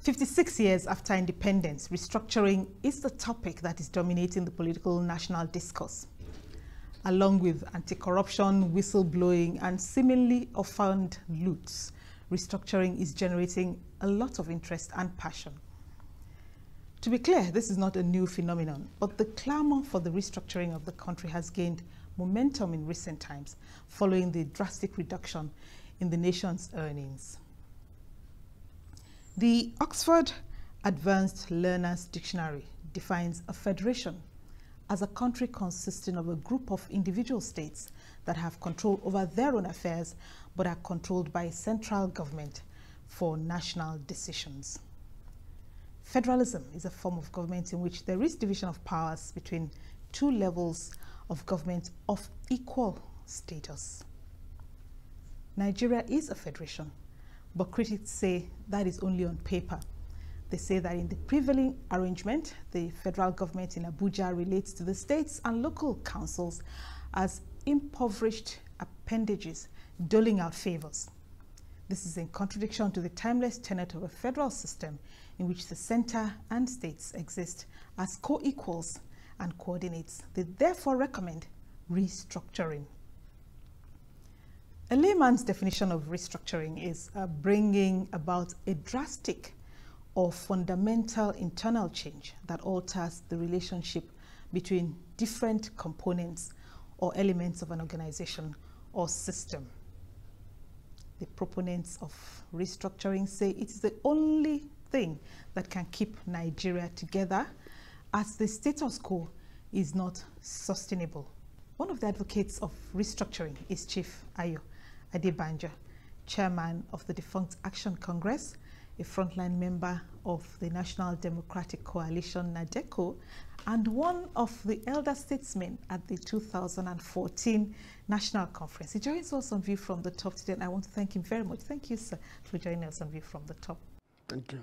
56 years after independence, restructuring is the topic that is dominating the political national discourse. Along with anti-corruption, whistleblowing, and seemingly orphaned loots, restructuring is generating a lot of interest and passion. To be clear, this is not a new phenomenon, but the clamor for the restructuring of the country has gained momentum in recent times, following the drastic reduction in the nation's earnings. The Oxford Advanced Learners Dictionary defines a federation as a country consisting of a group of individual states that have control over their own affairs but are controlled by a central government for national decisions. Federalism is a form of government in which there is division of powers between two levels of government of equal status. Nigeria is a federation, but critics say that is only on paper. They say that in the prevailing arrangement, the federal government in Abuja relates to the states and local councils as impoverished appendages doling out favors. This is in contradiction to the timeless tenet of a federal system in which the center and states exist as co-equals and coordinates. They therefore recommend restructuring. A layman's definition of restructuring is bringing about a drastic or fundamental internal change that alters the relationship between different components or elements of an organization or system. The proponents of restructuring say it is the only thing that can keep Nigeria together, as the status quo is not sustainable. One of the advocates of restructuring is Chief Adebanjo, chairman of the defunct Action Congress, a frontline member of the National Democratic Coalition, NADECO, and one of the elder statesmen at the 2014 National Conference. He joins us on View from the Top today, and I want to thank him very much. Thank you, sir, for joining us on View from the Top. Thank you.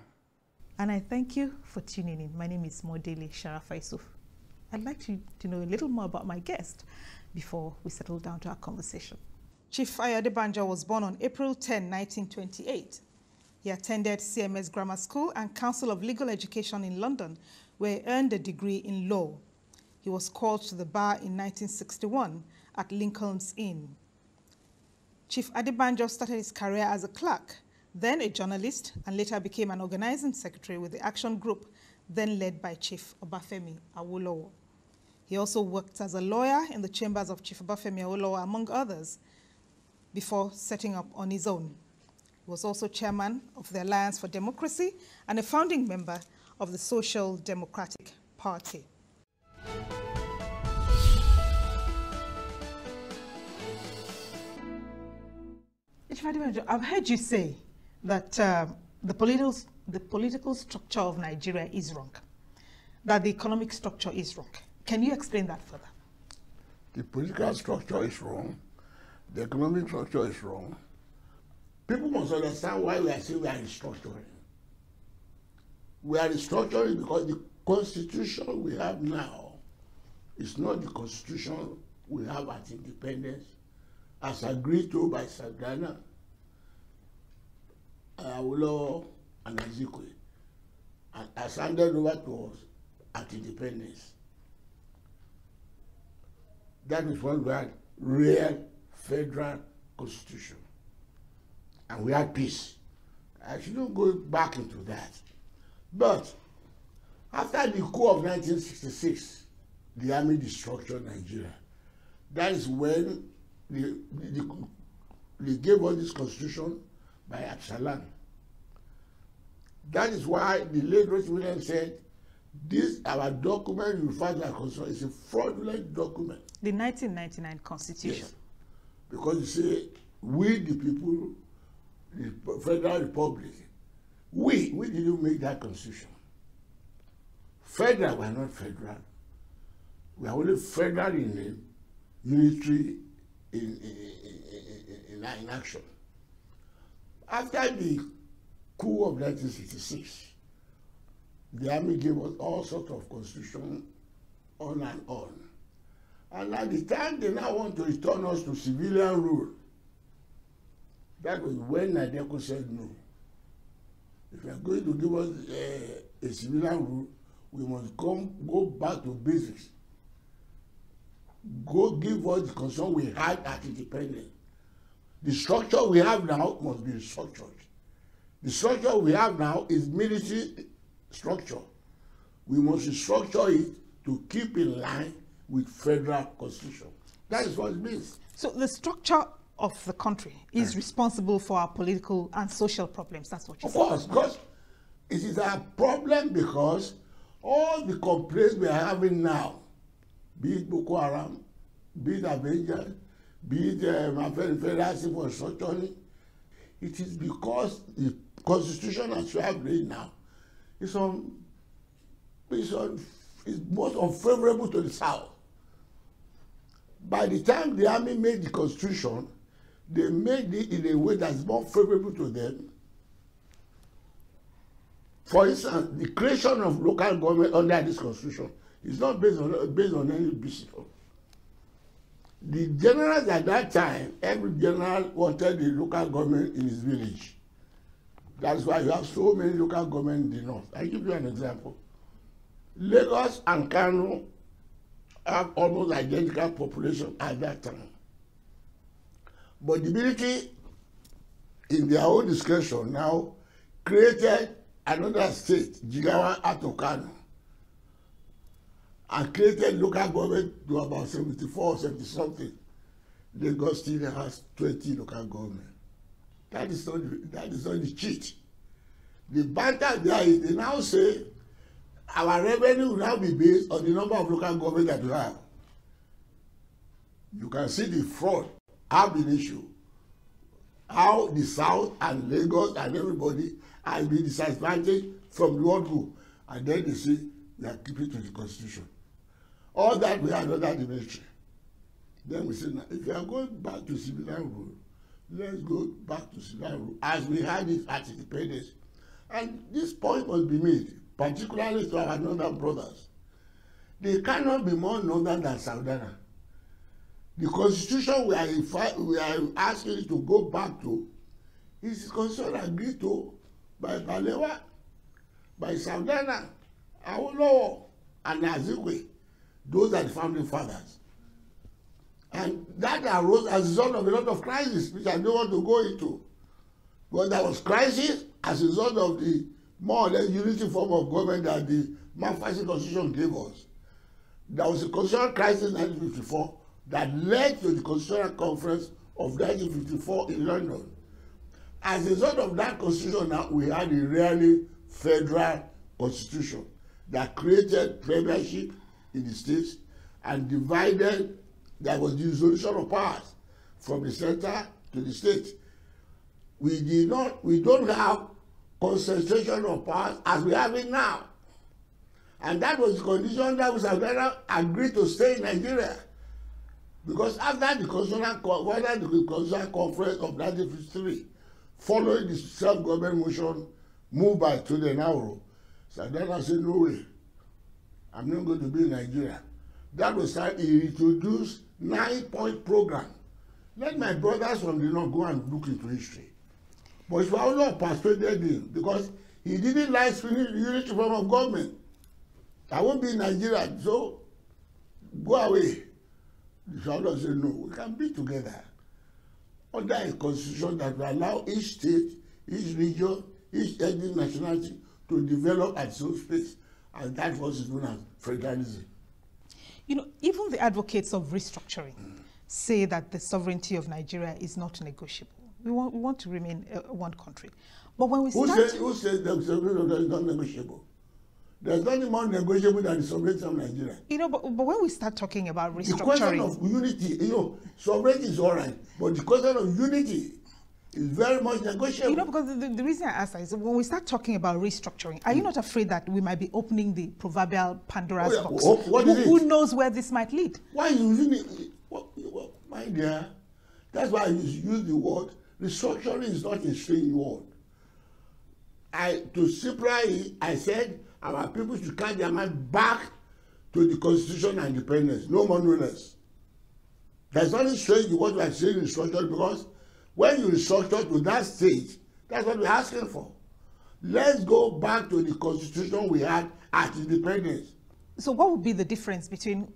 And I thank you for tuning in. My name is Modele Sharafa Yusuf. I'd like to know a little more about my guest before we settle down to our conversation. Chief Adebanjo was born on April 10, 1928. He attended CMS Grammar School and Council of Legal Education in London, where he earned a degree in law. He was called to the bar in 1961 at Lincoln's Inn. Chief Adebanjo started his career as a clerk, then a journalist, and later became an organizing secretary with the Action Group, then led by Chief Obafemi Awolowo. He also worked as a lawyer in the chambers of Chief Obafemi Awolowo, among others, before setting up on his own. He was also chairman of the Alliance for Democracy and a founding member of the Social Democratic Party. I've heard you say that the political structure of Nigeria is wrong, that the economic structure is wrong. Can you explain that further? The political structure is wrong. The economic structure is wrong. People must understand why we are saying we are restructuring. We are restructuring because the constitution we have now is not the constitution we have at independence, as agreed to by Sagana, Awolowo, and Azikwe, and as handed over to us at independence. That is what we had, real federal constitution. And we had peace. I shouldn't go back into that. But after the coup of 1966, the army destructured Nigeria. That is when they gave us this constitution by Absalom. That is why the late William said, this, our document you refer to as constitution, is a fraudulent document. The 1999 Constitution. Yes. Because you say, we the people, the Federal Republic, we didn't make that constitution. Federal, we are not federal. We are only federal in name, unitary in action. After the coup of 1966, the army gave us all sorts of constitution on and on. And at the time they now want to return us to civilian rule, that was when NADECO said no. If you are going to give us a civilian rule, we must go back to basics. Go give us the constitution we had at independence. The structure we have now must be restructured. The structure we have now is military structure. We must restructure it to keep in line with federal constitution. That is what it means. So the structure of the country is responsible for our political and social problems. That's what you say. Of course, because it is a problem because all the complaints we are having now, be it Boko Haram, be it Adebanjo, be it Federal for Restructuring, it is because the constitution as we have read now is most unfavorable to the South. By the time the army made the constitution, they made it in a way that's more favorable to them. For instance, the creation of local government under this constitution is not based on any principle. The generals at that time, every general wanted the local government in his village. That's why you have so many local government in the north. I give you an example. Lagos and Kano have almost identical population at that time. But the military, in their own discretion now, created another state, Jigawa out of Kano, and created local government to about 74 or 70 something. Lagos still has 20 local government. That is not the cheat. The banter there is they now say our revenue will now be based on the number of local government that we have. You can see the fraud have been issued. How the South and Lagos and everybody has been disadvantaged from the world group. And then they say we are keeping to the constitution. All that we are under the military. Then we say, now, if you are going back to civilian rule, let's go back to civilian rule as we had it at independence. And this point must be made, particularly to our northern brothers. They cannot be more northern than Southern. The constitution we are asking to go back to is the constitution agreed to by Balewa, by Southern, Awolowo, and Azikwe. Those are the founding fathers. And that arose as a result of a lot of crises, which I don't want to go into. But there was crisis as a result of the more or less unity form of government that the Mafasi Constitution gave us. There was a constitutional crisis in 1954 that led to the Constitutional Conference of 1954 in London. As a result of that constitution, now we had a really federal constitution that created premiership in the states and divided. There was the dissolution of powers from the center to the state. We don't have concentration of powers as we have it now. And that was the condition that was agreed to stay in Nigeria. Because after the Constitutional Conference of 1953, following the self-government motion moved by Tunde Nauro, Sadana said, no way, I'm not going to be in Nigeria. That was how he introduced 9-point program. Let my brothers from the north go and look into history. But it was not persuaded him because he didn't like the unity form of government. I won't be in Nigeria, so go away. The Shadow said, no, we can be together under a constitution that will allow each state, each region, each ethnic nationality to develop at its own space. And that was known as federalism. You know, even the advocates of restructuring say that the sovereignty of Nigeria is not negotiable. We want to remain one country. But when we Who said the sovereignty is not negotiable? There's nothing more negotiable than the sovereignty of Nigeria. You know, but when we start talking about restructuring... The question of unity, sovereignty is all right, but the question of unity is very much negotiable. You know, because the reason I ask that is when we start talking about restructuring, are you not afraid that we might be opening the proverbial Pandora's box? What is it? Who knows where this might lead? Why are you using it? My dear, that's why I use the word restructuring is not a strange word. To simplify it, I said our people should carry their mind back to the constitution and independence, no more, no less. There's nothing strange in what we are saying in restructuring because when you restructure to that stage, that's what we're asking for. Let's go back to the constitution we had at independence. So what would be the difference between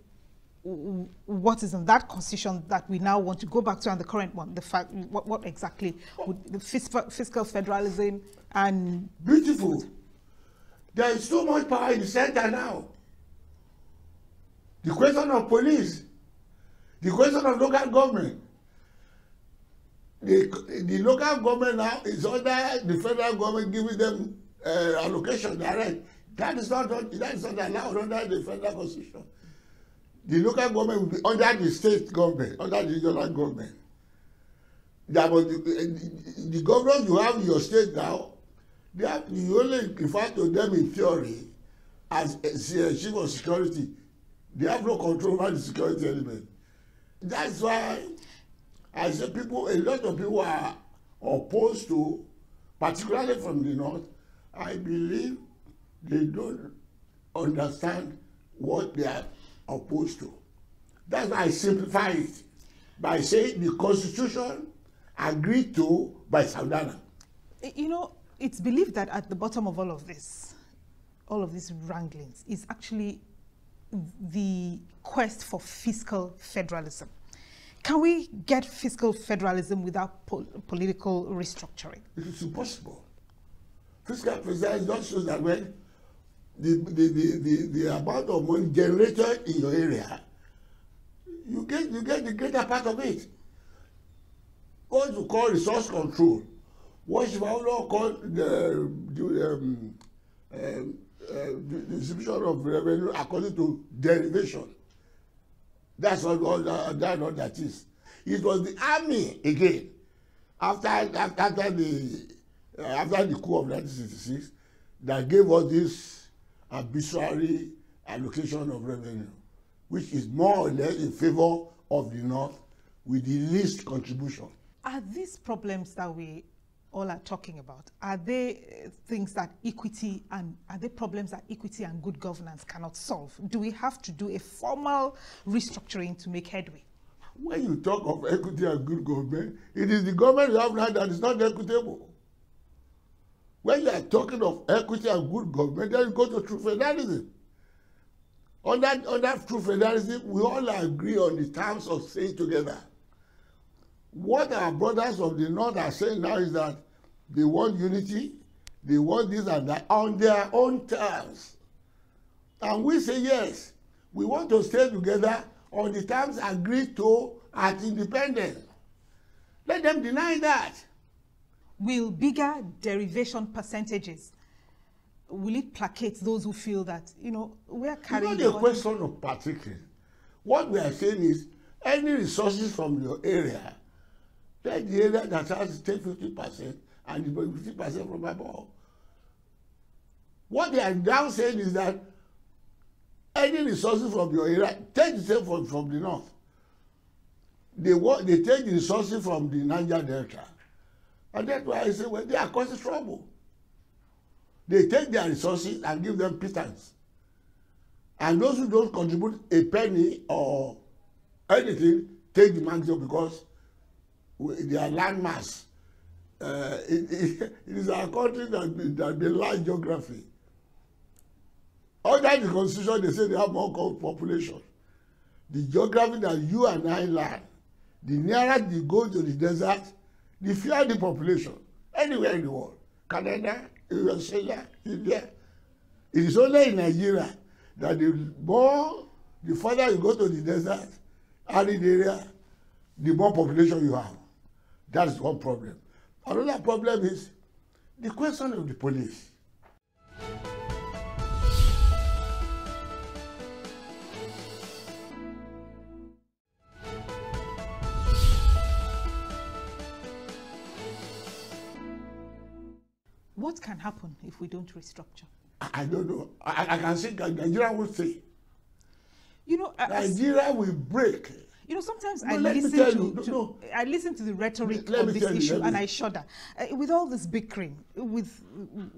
what is in that constitution that we now want to go back to and the current one? The fact, what exactly would the fiscal federalism and... Beautiful. There is so much power in the center now. The question of police, the question of local government. The local government now is under the federal government giving them allocation direct. That is not allowed under the federal constitution. The local government will be under the state government, under the regional government. The governors you have in your state now, you only refer to them in theory as chief of security. They have no control over the security element. That's why I say a lot of people are opposed to, particularly from the north. I believe they don't understand what they are opposed to. That's why I simplify it by saying the constitution agreed to by Saudana. You know, it's believed that at the bottom of all of these wranglings, is actually the quest for fiscal federalism. Can we get fiscal federalism without political restructuring? It is impossible. Fiscal federalism just shows that when the amount of money generated in your area, you get the greater part of it. What you call resource control, what you also call the distribution of revenue according to derivation. That's all that is. It was the army again after the coup of 1966 that gave us this arbitrary allocation of revenue, which is more or less in favor of the north with the least contribution. Are these problems that we all are talking about, are they things that are they problems that equity and good governance cannot solve? Do we have to do a formal restructuring to make headway? When you talk of equity and good government, it is the government you have now that is not equitable. When you are talking of equity and good government, then you go to true federalism. Under true federalism, we all agree on the terms of staying together. What our brothers of the north are saying now is that they want unity, they want this and that on their own terms. And we say yes, we want to stay together on the terms agreed to at independence. Let them deny that. Will bigger derivation percentages, will it placate those who feel that, we are carrying... It's not a question of partaking. What we are saying is, any resources from your area, let the area that has to take 50% and the 50% from above. What they are now saying is that any resources from your area, take the same from the north. They take the resources from the Niger Delta. And that's why I say, well, they are causing trouble. They take their resources and give them pittance. And those who don't contribute a penny or anything, take the maximum because their landmass. It is our country that be large geography. Under the constitution, they say they have more population. The geography that you and I learn, the nearer they go to the desert, the fewer the population. Anywhere in the world, Canada, Australia, India. It is only in Nigeria that the further you go to the desert, arid area, the more population you have. That is one problem. Another problem is the question of the police. What can happen if we don't restructure? I don't know. I can say Nigeria will say. Nigeria will break. Sometimes I listen to the rhetoric of this issue and I shudder. With all this bickering, with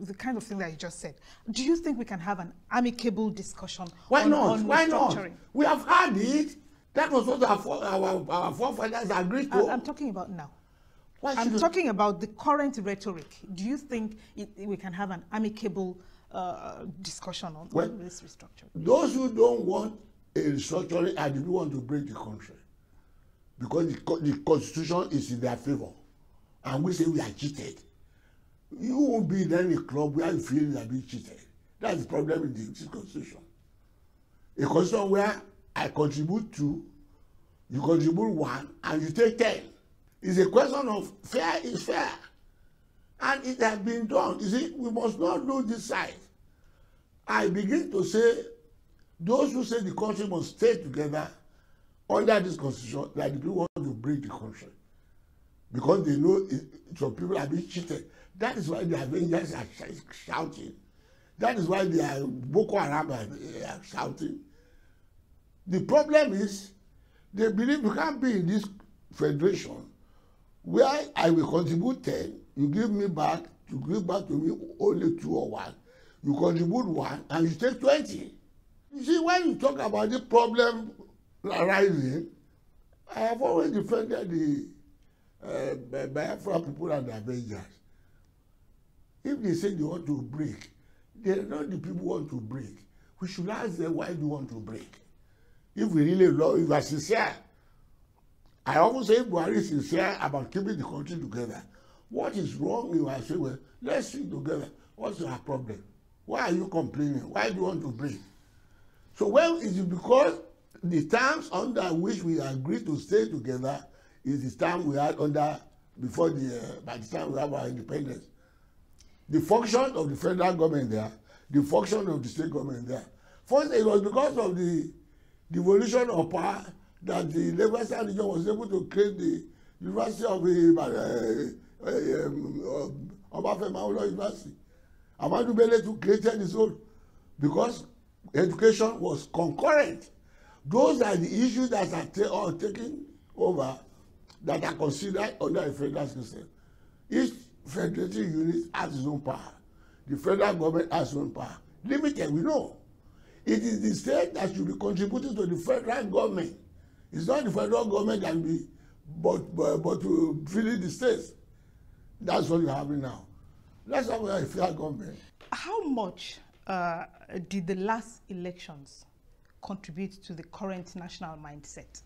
the kind of thing that you just said, do you think we can have an amicable discussion on restructuring? Why not? We have had it. That was what our forefathers agreed to. I'm talking about now. I'm talking about the current rhetoric. Do you think we can have an amicable discussion on this restructuring? Those who don't want a restructuring are the who want to break the country, because the constitution is in their favor, and we say we are cheated. You won't be in any club where you feel you are being cheated. That's the problem with this constitution. A constitution where I contribute 2, you contribute 1, and you take 10. It's a question of fair is fair. And it has been done. You see, we must not lose this side. I begin to say, those who say the country must stay together under this constitution, that the people want to break the country. Because they know some people are being cheated. That is why the Avengers are shouting. That is why the Boko Haram are shouting. The problem is, they believe we can't be in this federation where I will contribute 10, you give me back, you give back to me only 2 or 1. You contribute 1 and you take 20. You see, when you talk about the problem arising, I have always defended the Biafra people and the Avengers. If they say they want to break, they're not the people who want to break. We should ask them, why do you want to break? If we really love, if we are sincere, I often say if we are sincere about keeping the country together, what is wrong if I say, well, let's sit together. What's your problem? Why are you complaining? Why do you want to break? So when it is because the terms under which we agreed to stay together is the term we had under before by the time we have our independence. The function of the federal government there, the function of the state government there. First, it was because of the devolution of power that the Lagos region was able to create the University of Obafemi Awolowo University. Ahmadu Bello created his own because education was concurrent. Those are the issues that are taken over that are considered under the federal system. Each federative unit has its own power. The federal government has its own power. Limited, we know. It is the state that should be contributing to the federal government. It's not the federal government that will be, but to fill the states. That's what you're having now. Let's have a fair government. How much did the last elections contribute to the current national mindset?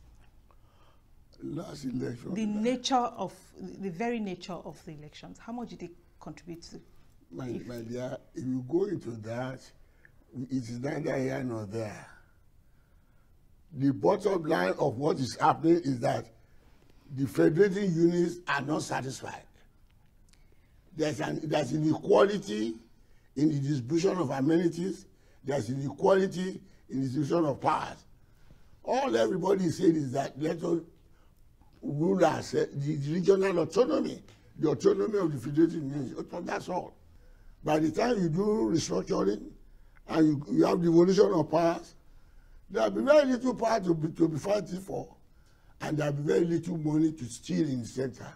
Last election. The very nature of the elections. How much did it contribute to? My dear, if you go into that, it is neither here nor there. The bottom line of what is happening is that the federating units are not satisfied. There's inequality in the distribution of amenities. There's inequality in the distribution of powers. All everybody is saying is that let us rule as the regional autonomy, the autonomy of the federating units. That's all. By the time you do restructuring and you have devolution of powers, there will be very little power to be fighting for, and there will be very little money to steal in the center.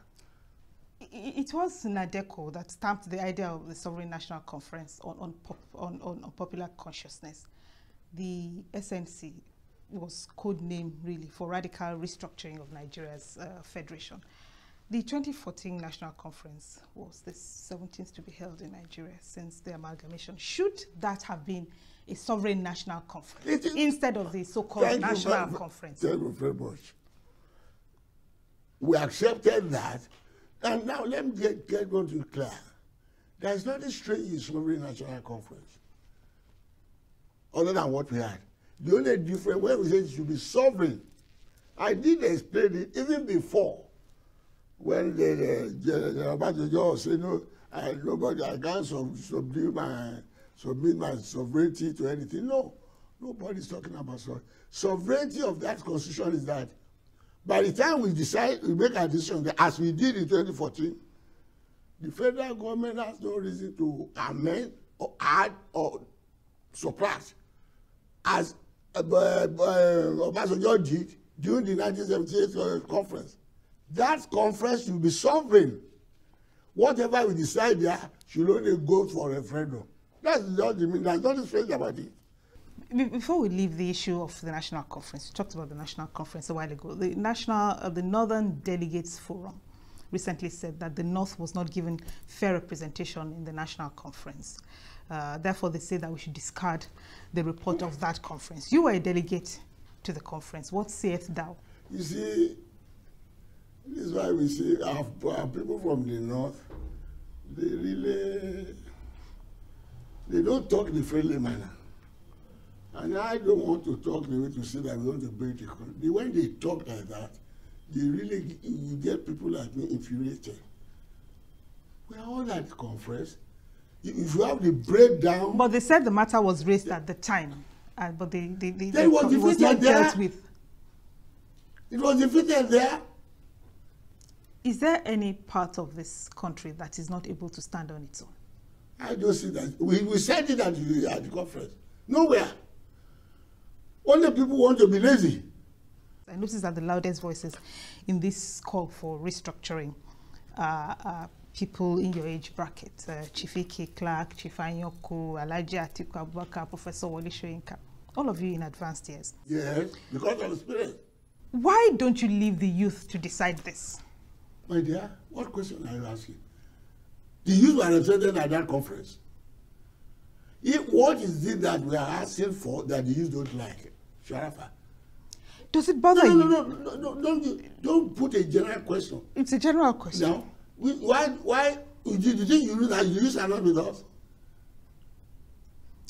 It was Nadeco that stamped the idea of the Sovereign National Conference on popular consciousness. The SNC was code name really for radical restructuring of Nigeria's federation. The 2014 National Conference was the 17th to be held in Nigeria since the amalgamation. Should that have been a Sovereign National Conference instead of the so-called National Conference? Thank you very much. We accepted that. And now let me get one thing clear. There is nothing strange in Sovereign National Conference other than what we had. The only difference when we said it should be sovereign, I did explain it even before when the Adebanjo said, no, nobody, I can't submit my sovereignty to anything. No, nobody's talking about sovereignty. Sovereignty of that constitution is that by the time we decide, we make a decision, as we did in 2014, the federal government has no reason to amend or add or subtract, as Adebanjo did during the 1978 conference. That conference should be sovereign. Whatever we decide there should only go for referendum. That's just the meaning. There's nothing strange about it. Before we leave the issue of the National Conference, we talked about the National Conference a while ago. The Northern Delegates Forum recently said that the North was not given fair representation in the national conference. Therefore, they say that we should discard the report of that conference. You were a delegate to the conference. What sayeth thou? You see, this is why we see our people from the North, they don't talk in a friendly manner. And I don't want to talk the way to say that we want to break the country. When they talk like that, they really you get people like me infuriated. We are all at the conference. If you have the breakdown... But they said the matter was raised at the time. But it was not dealt with. It was defeated there. Is there any part of this country that is not able to stand on its own? I don't see that. We said it at the conference. Nowhere. Only people want to be lazy. I noticed that the loudest voices in this call for restructuring are people in your age bracket. Chief Ike Clark, Chief Anyoko, Alhaji Atiku Abubakar, Professor Wole Soyinka. All of you in advanced years. Yes, because of experience. Why don't you leave the youth to decide this? My dear, what question are you asking? The youth were represented at that conference. What is it that we are asking for that the youth don't like? Sharafa. Does it bother you? No, don't put a general question. It's a general question. Now, why do you think the youth are not with us?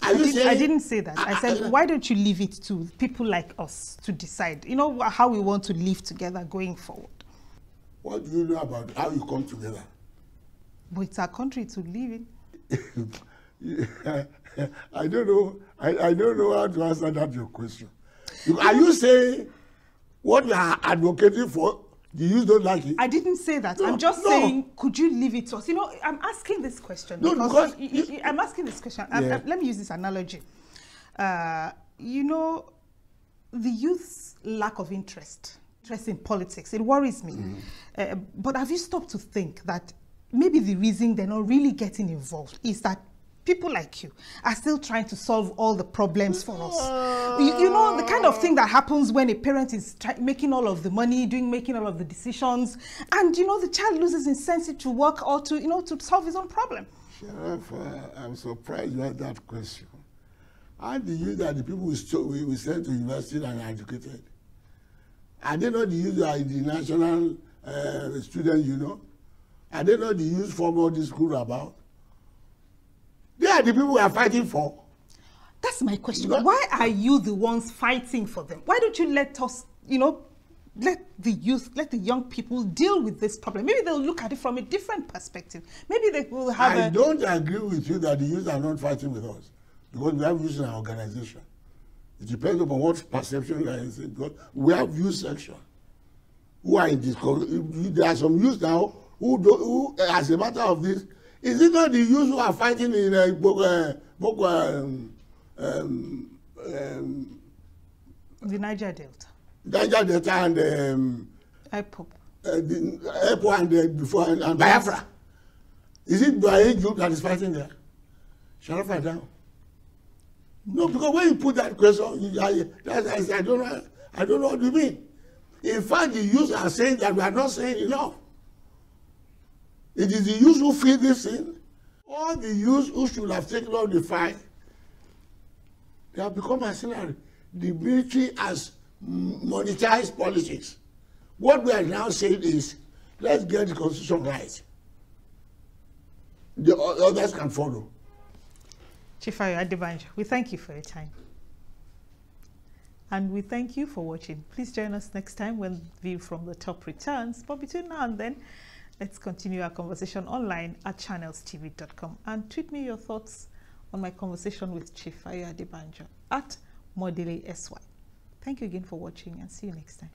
I didn't say that. I said, why don't you leave it to people like us to decide? You know how we want to live together going forward. What do you know about how you come together? But it's our country to live in. I don't know. I don't know how to answer that your question. Are you saying what we are advocating for, the youth don't like it? I didn't say that. No, I'm just saying, could you leave it to us? You know, I'm asking this question. No, because I'm asking this question. Yeah. Let me use this analogy. You know, the youth's lack of interest in politics, it worries me. But have you stopped to think that maybe the reason they're not really getting involved is that people like you are still trying to solve all the problems for us? You know, the kind of thing that happens when a parent is making all of the money, making all of the decisions, and, you know, the child loses incentive to work or to, you know, to solve his own problem. Sharafa, I'm surprised you had that question. How do you that the people we send to university and are educated? Are they not the youth that are the national students, you know? Are they not the youth form all this school about? They are the people we are fighting for. That's my question. Why are you the ones fighting for them? Why don't you let us, you know, let the youth, let the young people deal with this problem? Maybe they'll look at it from a different perspective. Maybe they will have I don't agree with you that the youth are not fighting with us, because we have youth in our organization. It depends upon what perception you are in, because we have youth section who are in this. There are some youth now who, as a matter of this, is it not the youth who are fighting in the Niger Delta? Niger Delta and IPOP. and Biafra. Is it the age group that is fighting there? Sharafa down. No, because when you put that question, I don't know what you mean. In fact, the youth are saying that we are not saying enough. It is the youth who feel this in. All the youth who should have taken on the fight, they have become mercenary. The military has monetized politics. What we are now saying is, let's get the constitution right. The others can follow. Chief Adebanjo, we thank you for your time. And we thank you for watching. Please join us next time when View from the Top returns. But between now and then, let's continue our conversation online at channelstv.com, and tweet me your thoughts on my conversation with Chief Adebanjo at Modele SY. Thank you again for watching, and see you next time.